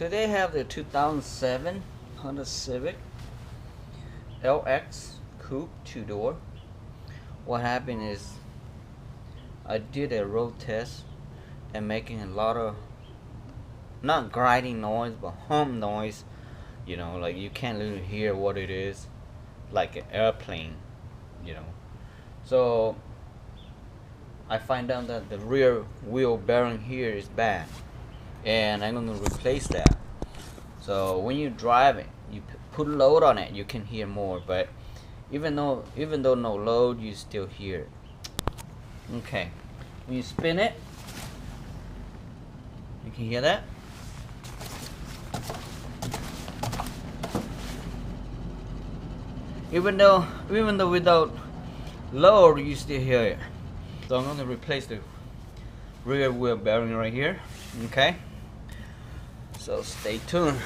So they have the 2007 Honda Civic LX Coupe 2-door. What happened is I did a road test and making a lot of not grinding noise but hum noise, you know, like you can't really hear what it is, like an airplane, you know. So I find out that the rear wheel bearing here is bad, and I'm gonna replace that. So when you drive it, you put load on it, you can hear more. But even though no load, you still hear it. Okay, when you spin it, you can hear that. Even though without load, you still hear it. So I'm going to replace the rear wheel bearing right here. Okay, so stay tuned.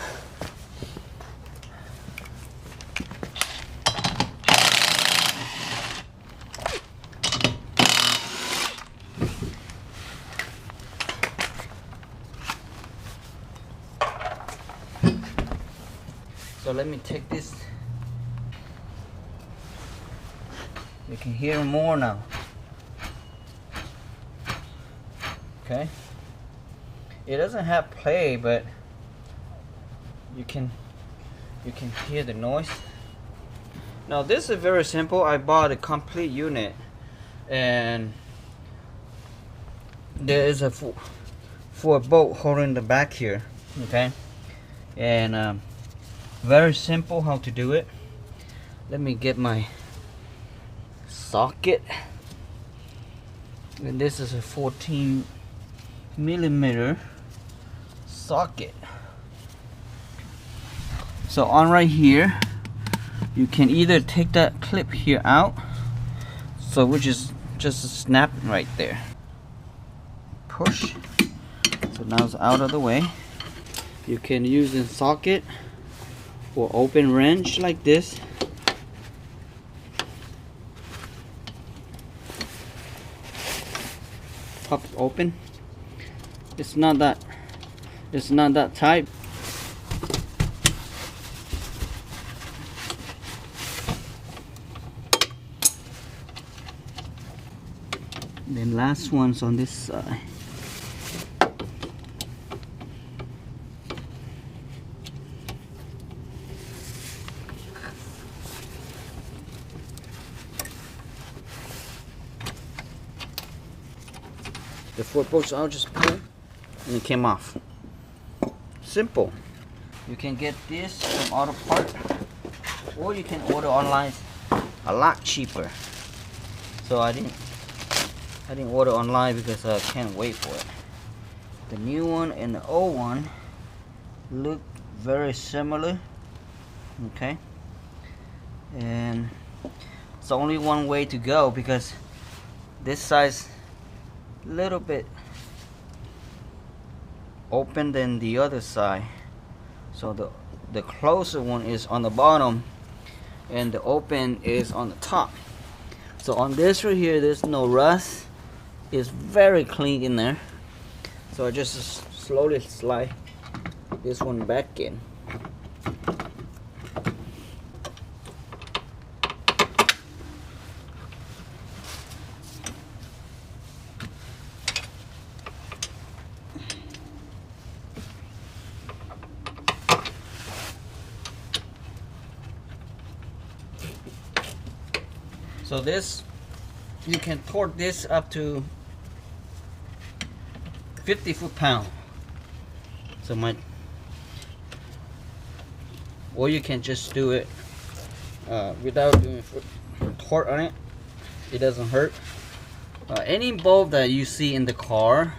So let me take this. You can hear more now. Okay, it doesn't have play, but you can hear the noise. Now this is very simple. I bought a complete unit, and there is a for a bolt holding the back here. Okay, and very simple how to do it. Let me get my socket, and this is a 14mm socket. So on right here, you can either take that clip here out, so which is just a snap right there. Push. So now it's out of the way. You can use the socket or open wrench like this. Pop open. It's not that tight. Then last one's on this side. The 4 bolts I'll just pull and it came off. Simple. You can get this from Auto Part, or you can order online a lot cheaper. So I didn't order online because I can't wait for it. The new one and the old one look very similar. Okay, and it's only one way to go because this size little bit open than the other side. So the closer one is on the bottom and the open is on the top. So on this right here, there's no rust. It's very clean in there. So I just slowly slide this one back in. So this, you can torque this up to 50 foot-pound. So or you can just do it without doing torque on it. It doesn't hurt. Any bulb that you see in the car,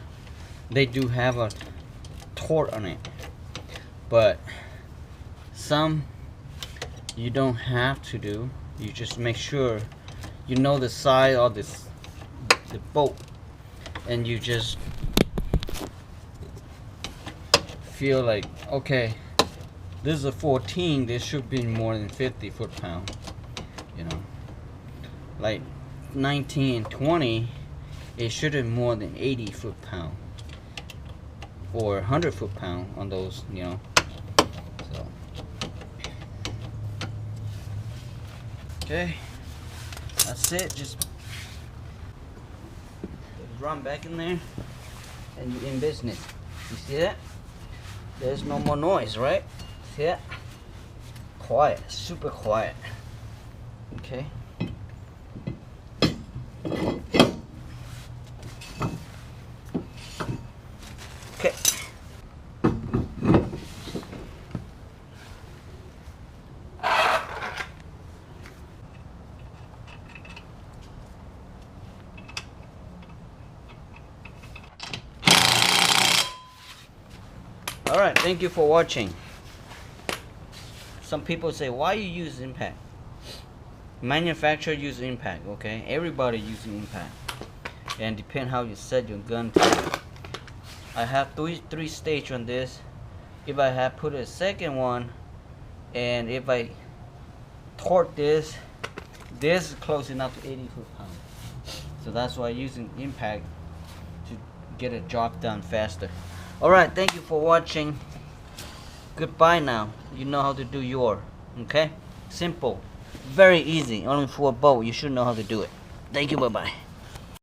they do have a torque on it, but some you don't have to do. You just make sure you know the size of the bolt, and you just feel like, okay, this is a 14, this should be more than 50 foot-pound, you know. Like 19 and 20, it shouldn't more than 80 foot-pound. or 100 foot-pound on those, you know. So okay, that's it. Just run back in there and you're in business. You see that? There's no more noise, right? See that? Quiet, super quiet. Okay. Okay. Alright, thank you for watching. Some people say, why you use impact? Manufacturer use impact, okay? Everybody using impact. And depend how you set your gun to. I have three stage on this. If I have put a second one, and if I torque this is close enough to 80 foot-pounds. So that's why I'm using impact to get a job done faster. Alright, thank you for watching. Goodbye now. You know how to do your, okay? Simple. Very easy. Only for a boat. You should know how to do it. Thank you. Bye-bye.